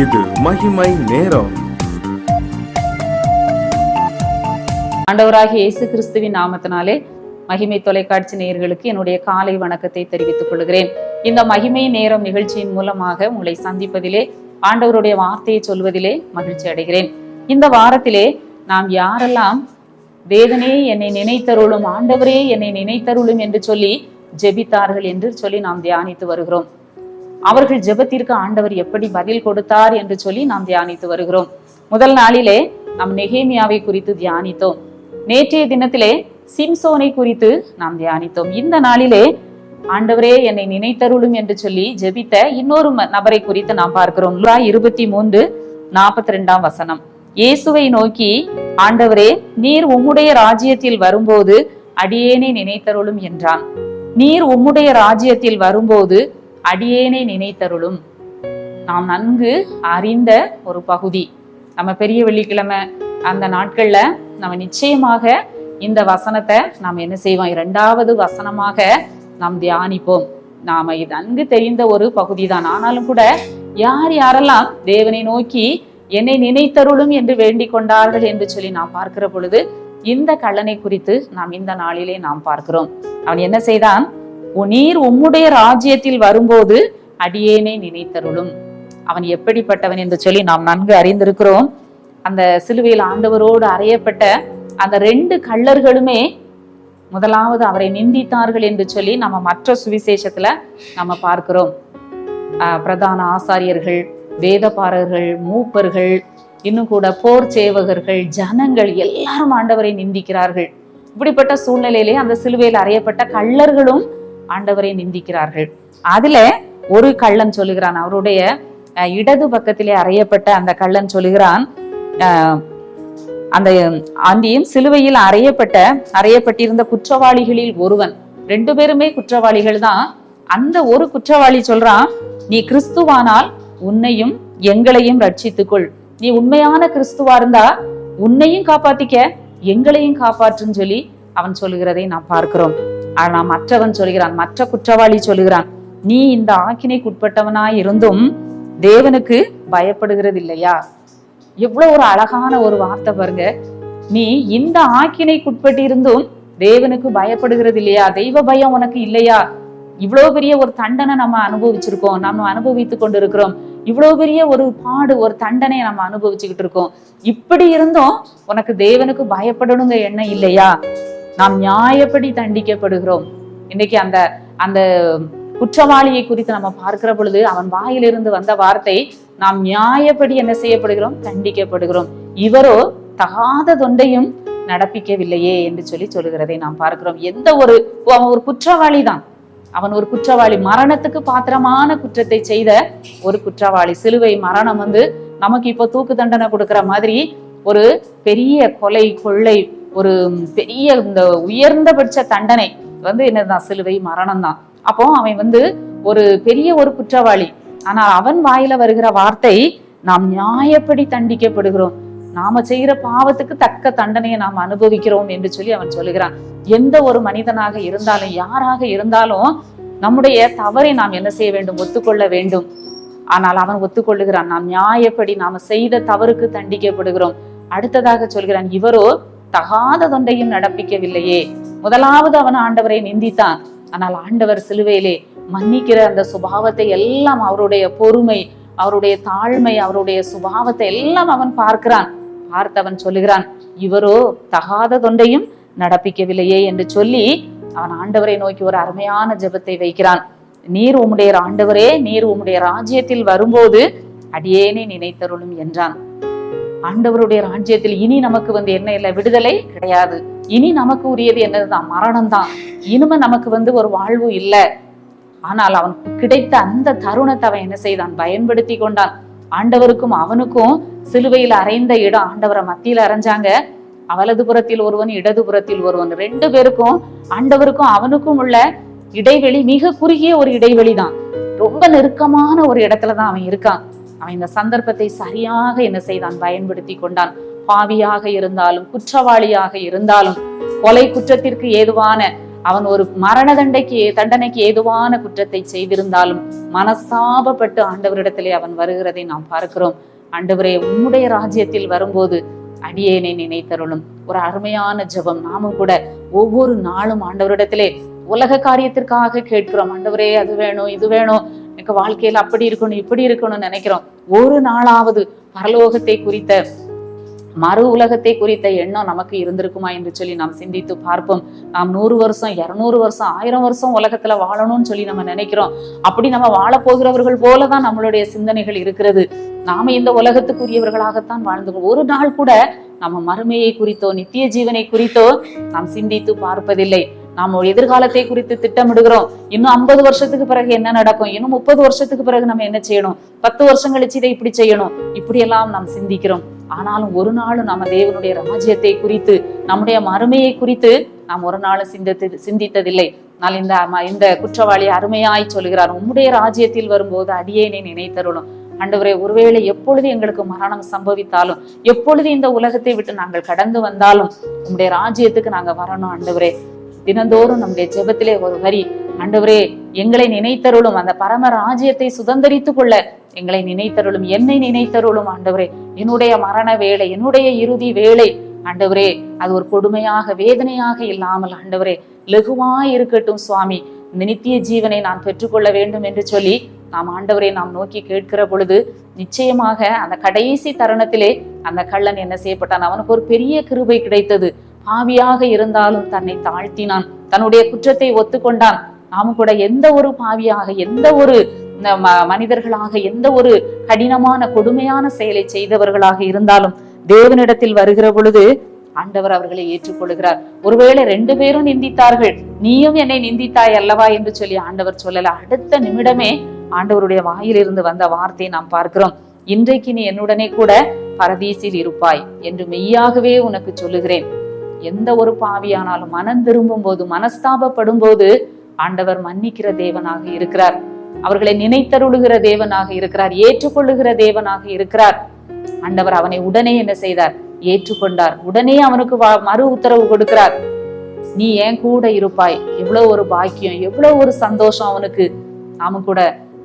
இது மகிமை நேரம். ஆண்டவராகிய இயேசு கிறிஸ்துவின் நாமத்தினாலே மகிமை தொலைக்காட்சி நேயர்களுக்கு என்னுடைய காலை வணக்கத்தை தெரிவித்துக் கொள்கிறேன். இந்த மகிமை நேரம் நிகழ்ச்சியின் மூலமாக உங்களை சந்திப்பதிலே, ஆண்டவருடைய வார்த்தையை சொல்வதிலே மகிழ்ச்சி அடைகிறேன். இந்த வாரத்திலே நாம் யாரெல்லாம் வேதனே என்னை நினைத்தருளும், ஆண்டவரே என்னை நினைத்தருளும் என்று சொல்லி ஜெபித்தார்கள் என்று சொல்லி நாம் தியானித்து வருகிறோம். அவர்கள் ஜெபத்திற்கு ஆண்டவர் எப்படி பதில் கொடுத்தார் என்று சொல்லி நாம் தியானித்து வருகிறோம். முதல் நாளிலே நாம் நெகேமியாவை குறித்து தியானித்தோம். நேற்றைய தினத்திலே சிம்சோனை குறித்து நாம் தியானித்தோம். இந்த நாளிலே ஆண்டவரே என்னை நினைத்தருளும் என்று சொல்லி ஜெபித்த இன்னொரு நபரை குறித்து நாம் பார்க்கிறோம். 23:42 இயேசுவை நோக்கி, ஆண்டவரே நீர் உம்முடைய ராஜ்யத்தில் வரும்போது அடியேனை நினைத்தருளும் என்றான். நீர் உம்முடைய ராஜ்யத்தில் வரும்போது அடியேனை நினைத்தருளும். நாம் நன்கு அறிந்த ஒரு பகுதி. நம்ம பெரிய வெள்ளிக்கிழமை அந்த நாட்கள்ல நம்ம நிச்சயமாக இந்த வசனத்தை நாம் என்ன செய்வோம், 2வது வசனமாக நாம் தியானிப்போம். நாம இது நன்கு தெரிந்த ஒரு பகுதி தான். ஆனாலும் கூட யார் யாரெல்லாம் தேவனை நோக்கி என்னை நினைத்தருளும் என்று வேண்டிக் கொண்டார்கள் என்று சொல்லி நாம் பார்க்கிற பொழுது இந்த கள்ளனை குறித்து நாம் இந்த நாளிலே நாம் பார்க்கிறோம். அவன் என்ன செய்தான்? நீர் உம்முடைய ராஜ்யத்தில் வரும்போது அடியேனை நினைத்தருளும். அவன் எப்படிப்பட்டவன் என்று சொல்லி நாம் நன்கு அறிந்திருக்கிறோம். அந்த சிலுவையில் ஆண்டவரோடு அறையப்பட்ட அந்த 2 கள்ளர்களுமே முதலாவது அவரை நிந்தித்தார்கள் என்று சொல்லி நம்ம மற்ற சுவிசேஷத்துல நம்ம பார்க்கிறோம். பிரதான ஆசாரியர்கள், வேதபாரகர்கள், மூப்பர்கள், இன்னும் கூட போர் சேவகர்கள், ஜனங்கள் எல்லாரும் ஆண்டவரை நிந்திக்கிறார்கள். இப்படிப்பட்ட சூழ்நிலையிலே அந்த சிலுவையில் அறையப்பட்ட கள்ளர்களும் ஆண்டவரை நிந்திக்கிறார்கள். அதுல ஒரு கள்ளன் சொல்லுகிறான், அவருடைய இடது பக்கத்திலே அறையப்பட்ட அந்த கள்ளன் சொல்லுகிறான், அந்த ஆண்டியும் சிலுவையில் அறையப்பட்டிருந்த குற்றவாளிகளில் ஒருவன். 2 பேருமே குற்றவாளிகள் தான். அந்த ஒரு குற்றவாளி சொல்றான், நீ கிறிஸ்துவானால் உன்னையும் எங்களையும் ரட்சித்துக்கொள். நீ உண்மையான கிறிஸ்துவா இருந்தா உன்னையும் காப்பாத்திக்க, எங்களையும் காப்பாற்றுன்னு சொல்லி அவன் சொல்லுகிறதை நாம் பார்க்கிறோம். ஆனா மற்றவன் சொல்கிறான், மற்ற குற்றவாளி சொல்லுகிறான், நீ இந்த ஆக்கினைக்குட்பட்டவனாய் இருந்தும் தேவனுக்கு பயப்படுகிறது இல்லையா? எவ்வளவு ஒரு அழகான ஒரு வார்த்தை பாருங்க. நீ இந்த ஆக்கினைக்குட்பட்டு இருந்தும் தேவனுக்கு பயப்படுகிறது இல்லையா? தெய்வ பயம் உனக்கு இல்லையா? இவ்வளவு பெரிய ஒரு தண்டனை நம்ம அனுபவிச்சிருக்கோம், நம்ம அனுபவித்து கொண்டு இருக்கிறோம். இவ்வளவு பெரிய ஒரு பாடு, ஒரு தண்டனை நம்ம அனுபவிச்சுக்கிட்டு இருக்கோம். இப்படி இருந்தும் உனக்கு தேவனுக்கு பயப்படணுங்க எண்ணம் இல்லையா? நாம் நியாயப்படி தண்டிக்கப்படுகிறோம். இன்னைக்கு அந்த அந்த குற்றவாளியை குறித்து நம்ம பார்க்கிற பொழுது அவன் வாயிலிருந்து வந்த வார்த்தை, நாம் நியாயப்படி என்ன செய்யப்படுகிறோம், தண்டிக்கப்படுகிறோம். இவரோ தகாத தொண்டையும் நடப்பிக்கவில்லையே என்று சொல்லி சொல்லுகிறதை நாம் பார்க்கிறோம். அவன் ஒரு குற்றவாளி தான். அவன் ஒரு குற்றவாளி, மரணத்துக்கு பாத்திரமான குற்றத்தை செய்த ஒரு குற்றவாளி. சிலுவை மரணம் நமக்கு இப்போ தூக்கு தண்டனை கொடுக்கிற மாதிரி ஒரு பெரிய கொலை, கொள்ளை, ஒரு பெரிய இந்த உயர்ந்தபட்ச தண்டனை என்னதான் சிலுவை மரணம் தான். அப்போ அவன் ஒரு பெரிய ஒரு குற்றவாளி. ஆனால் அவன் வாயில வருகிற வார்த்தை, நாம் நியாயப்படி தண்டிக்கப்படுகிறோம், நாம செய்கிற பாவத்துக்கு தக்க தண்டனையை நாம் அனுபவிக்கிறோம் என்று சொல்லி அவன் சொல்லுகிறான். எந்த ஒரு மனிதனாக இருந்தாலும், யாராக இருந்தாலும் நம்முடைய தவறை நாம் என்ன செய்ய வேண்டும், ஒத்துக்கொள்ள வேண்டும். ஆனால் அவன் ஒத்துக்கொள்ளுகிறான், நாம் நியாயப்படி நாம செய்த தவறுக்கு தண்டிக்கப்படுகிறோம். அடுத்ததாக சொல்கிறான், இவரோ தகாத தொண்டையும் நடப்பிக்கவில்லையே. முதலாவது அவன் ஆண்டவரை நிந்தித்தான். ஆனால் ஆண்டவர் சிலுவையிலே மன்னிக்கிற அந்த சுபாவத்தை எல்லாம், அவருடைய பொறுமை, அவருடைய தாழ்மை, அவருடைய சுபாவத்தை எல்லாம் அவன் பார்க்கிறான். பார்த்தவன் சொல்லுகிறான், இவரோ தகாத தொண்டையும் நடப்பிக்கவில்லையே என்று சொல்லி அவன் ஆண்டவரை நோக்கி ஒரு அருமையான ஜெபத்தை வைக்கிறான். நீர் உம்முடைய ஆண்டவரே, நீர் உம்முடைய ராஜ்யத்தில் வரும்போது அடியேனை நினைத்தருளும் என்றான். ஆண்டவருடைய ராஜ்யத்தில் இனி நமக்கு என்ன இல்லை, விடுதலை கிடையாது. இனி நமக்கு உரியது என்னதுதான், மரணம் தான். இனிமே நமக்கு ஒரு வாழ்வு இல்லை. ஆனால் அவன் கிடைத்த அந்த தருணத்தை அவன் என்ன செய்தான், பயன்படுத்தி கொண்டான். ஆண்டவருக்கும் அவனுக்கும் சிலுவையில் அறைந்த இடம், ஆண்டவரை மத்தியில அறைஞ்சாங்க. வலதுபுறத்தில் ஒருவன், இடதுபுறத்தில் ஒருவன். 2 பேருக்கும், ஆண்டவருக்கும் அவனுக்கும் உள்ள இடைவெளி மிக குறுகிய ஒரு இடைவெளி தான். ரொம்ப நெருக்கமான ஒரு இடத்துலதான் அவன் இருக்கான். அவன் இந்த சந்தர்ப்பத்தை சரியாக என்ன செய்தான், பயன்படுத்தி கொண்டான். பாவியாக இருந்தாலும், குற்றவாளியாக இருந்தாலும், கொலை குற்றத்திற்கு ஏதுவான அவன் ஒரு மரண தண்டனைக்கு ஏதுவான குற்றத்தை செய்திருந்தாலும் மனஸ்தாபப்பட்டு ஆண்டவரிடத்திலே அவன் வருகிறதை நாம் பார்க்கிறோம். ஆண்டவரே, உம்முடைய ராஜ்யத்தில் வரும்போது அடியேனை நினைத்தருளும். ஒரு அருமையான ஜெபம். நாமும் கூட ஒவ்வொரு நாளும் ஆண்டவரிடத்திலே உலக காரியத்திற்காக கேட்கிறோம். ஆண்டவரே, அது வேணும், இது வேணும், எனக்கு வாழ்க்கையில அப்படி இருக்கணும், இப்படி இருக்கணும்னு நினைக்கிறோம். ஒரு நாளாவது பரலோகத்தை குறித்த, மறு உலகத்தை குறித்த எண்ணம் நமக்கு இருந்திருக்குமா என்று சொல்லி நாம் சிந்தித்து பார்ப்போம். நாம் 100 வருஷம், 200 வருஷம், 1000 வருஷம் உலகத்துல வாழணும்னு சொல்லி நம்ம நினைக்கிறோம். அப்படி நம்ம வாழ போகிறவர்கள் போலதான் நம்மளுடைய சிந்தனைகள் இருக்கிறது. நாம இந்த உலகத்துக்குரியவர்களாகத்தான் வாழ்ந்துக்கணும். ஒரு நாள் கூட நம்ம மறுமையை குறித்தோ நித்திய ஜீவனை குறித்தோ நாம் சிந்தித்து பார்ப்பதில்லை. நாம் எதிர்காலத்தை குறித்து திட்டமிடுகிறோம். இன்னும் 50 வருஷத்துக்கு பிறகு என்ன நடக்கும், இன்னும் 30 வருஷத்துக்கு பிறகு நம்ம என்ன செய்யணும், 10 வருஷம் கழிச்சு இதை இப்படி செய்யணும், இப்படியெல்லாம் நாம் சிந்திக்கிறோம். ஆனாலும் ஒரு நாளும் நம்ம தேவனுடைய ராஜ்யத்தை குறித்து, நம்முடைய மறுமையை குறித்து நாம் ஒரு நாளும் சிந்தித்ததில்லை. நான் இந்த குற்றவாளி அருமையாய் சொல்கிறார், உம்முடைய ராஜ்யத்தில் வரும்போது அடியேனை நினைத்தருளும். ஆண்டவரே, ஒருவேளை எப்பொழுது எங்களுக்கு மரணம் சம்பவித்தாலும், எப்பொழுது இந்த உலகத்தை விட்டு நாங்கள் கடந்து வந்தாலும் உம்முடைய ராஜ்யத்துக்கு நாங்க வரணும். ஆண்டவரே, தினந்தோறும் நம்முடைய ஜெபத்திலே ஒரு வரி, ஆண்டவரே எங்களை நினைத்தருளும், அந்த பரம ராஜ்யத்தை சுதந்திரித்துக் கொள்ள எங்களை நினைத்தருளும், என்னை நினைத்தருளும். ஆண்டவரே, என்னுடைய மரண வேளை, என்னுடைய இறுதி வேளை ஆண்டவரே, அது ஒரு கொடுமையாக வேதனையாக இல்லாமல் ஆண்டவரே லகுவாய் இருக்கட்டும் சுவாமி. இந்த நித்திய ஜீவனை நான் பெற்றுக்கொள்ள வேண்டும் என்று சொல்லி நாம் ஆண்டவரை நாம் நோக்கி கேட்கிற பொழுது நிச்சயமாக அந்த கடைசி தருணத்திலே அந்த கள்ளன் என்ன செய்யப்பட்டான், அவனுக்கு ஒரு பெரிய கிருபை கிடைத்தது. பாவியாக இருந்தாலும் தன்னை தாழ்த்தினான், தன்னுடைய குற்றத்தை ஒத்துக்கொண்டான். நாமும் கூட எந்த ஒரு பாவியாக, எந்த ஒரு மனிதர்களாக, எந்த ஒரு கடினமான கொடுமையான செயலை செய்தவர்களாக இருந்தாலும் தேவனிடத்தில் வருகிற பொழுது ஆண்டவர் அவர்களை ஏற்றுக்கொள்கிறார். ஒருவேளை 2 பேரும் நிந்தித்தார்கள், நீயும் என்னை நிந்தித்தாய் அல்லவா என்று சொல்லி ஆண்டவர் சொல்லல. அடுத்த நிமிடமே ஆண்டவருடைய வாயிலிருந்து வந்த வார்த்தையை நாம் பார்க்கிறோம், இன்றைக்கு நீ என்னுடனே கூட பரதீசில் இருப்பாய் என்று மெய்யாகவே உனக்கு சொல்லுகிறேன். எந்த ஒரு பாவியானாலும் மனம் திரும்பும் போது, மனஸ்தாபப்படும் போது ஆண்டவர் மன்னிக்கிற தேவனாக இருக்கிறார், அவர்களை நினைத்தருளுகிற தேவனாக இருக்கிறார், ஏற்றுக்கொள்ளுகிற தேவனாக இருக்கிறார். ஆண்டவர் அவனை உடனே என்ன செய்தார், ஏற்றுக்கொண்டார். உடனே அவனுக்கு மறு உத்தரவு கொடுக்கிறார், நீ ஏன் கூட இருப்பாய். எவ்வளவு ஒரு பாக்கியம், எவ்வளவு ஒரு சந்தோஷம் அவனுக்கு. நாமும் கூட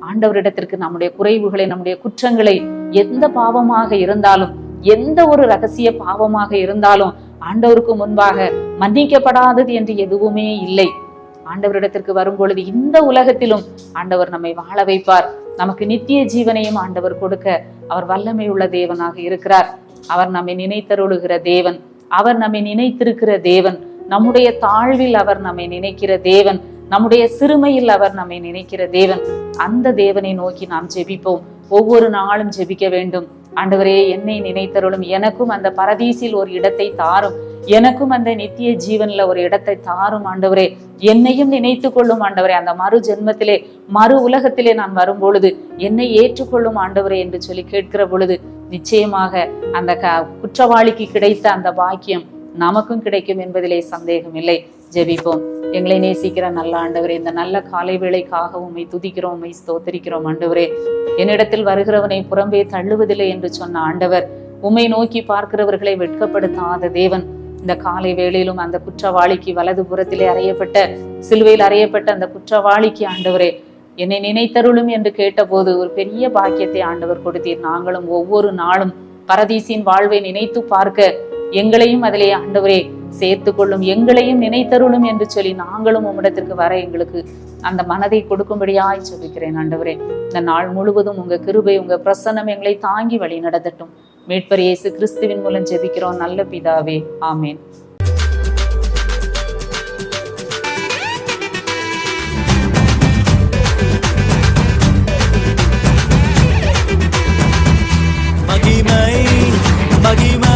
ஆண்டவரிடத்திற்கு நம்முடைய குறைவுகளை, நம்முடைய குற்றங்களை, எந்த பாவமாக இருந்தாலும், எந்த ஒரு ரகசிய பாவமாக இருந்தாலும் ஆண்டவருக்கு முன்பாக மன்னிக்கப்படாதது என்று எதுவுமே இல்லை. ஆண்டவரிடத்திற்கு வரும் பொழுது இந்த உலகத்திலும் ஆண்டவர் நம்மை வாழ வைப்பார். நமக்கு நித்திய ஜீவனையும் ஆண்டவர் கொடுக்க அவர் வல்லமை உள்ள தேவனாக இருக்கிறார். அவர் நம்மை நினைத்தருளுகிற தேவன், அவர் நம்மை நினைத்திருக்கிற தேவன், நம்முடைய தாழ்வில் அவர் நம்மை நினைக்கிற தேவன், நம்முடைய சிறுமையில் அவர் நம்மை நினைக்கிற தேவன். அந்த தேவனை நோக்கி நாம் ஜெபிப்போம். ஒவ்வொரு நாளும் ஜெபிக்க வேண்டும். ஆண்டவரே, என்னை நினைத்தருளும், எனக்கும் அந்த பரதீசில் ஒரு இடத்தை தாரும், எனக்கும் அந்த நித்திய ஜீவன்ல ஒரு இடத்தை தாரும். ஆண்டவரே, என்னையும் நினைத்து கொள்ளும். ஆண்டவரே, அந்த மறு ஜென்மத்திலே, மறு உலகத்திலே நான் வரும் பொழுது என்னை ஏற்றுக்கொள்ளும் ஆண்டவரே என்று சொல்லி கேட்கிற பொழுது நிச்சயமாக அந்த குற்றவாளிக்கு கிடைத்த அந்த பாக்கியம் நமக்கும் கிடைக்கும் என்பதிலே சந்தேகம் இல்லை. ஜெபிப்போம். எங்களை நேசிக்கிற நல்ல ஆண்டவரே, இந்த நல்ல காலை வேளைக்காக உம்மை துதிக்கிறோம், உம்மை ஸ்தோத்திரிக்கிறோம். ஆண்டவரே, என்னிடத்தில் வருகிறவனை புறம்பே தள்ளுவதில்லை என்று சொன்ன ஆண்டவர், உம்மை நோக்கி பார்க்கிறவர்களை வெட்கப்படுத்தாத தேவன், இந்த காலை வேளையிலும் அந்த குற்றவாளிக்கு, வலது புறத்திலே அறையப்பட்ட, சிலுவையில் அறையப்பட்ட அந்த குற்றவாளிக்கு ஆண்டவரே என்னை நினைத்தருளும் என்று கேட்டபோது ஒரு பெரிய பாக்கியத்தை ஆண்டவர் கொடுத்தீர். நாங்களும் ஒவ்வொரு நாளும் பரதீசின் வாழ்வை நினைத்து பார்க்க எங்களையும் அதிலே ஆண்டவரே சேர்த்து கொள்ளும், எங்களையும் நினைத்தருளும் என்று சொல்லி நாங்களும் உம்மிடத்திற்கு வர எங்களுக்கு அந்த மனதை கொடுக்கும்படியாய் சொல்லிக்கிறேன். ஆண்டவரே, இந்த நாள் முழுவதும் உங்க கிருபை, உங்க பிரசன்னம் எங்களை தாங்கி வழி நடத்தட்டும். மீட்பர் இயேசு கிறிஸ்துவின் மூலம் ஜெபிக்கிறோம் நல்ல பிதாவே, ஆமேன். மகிமை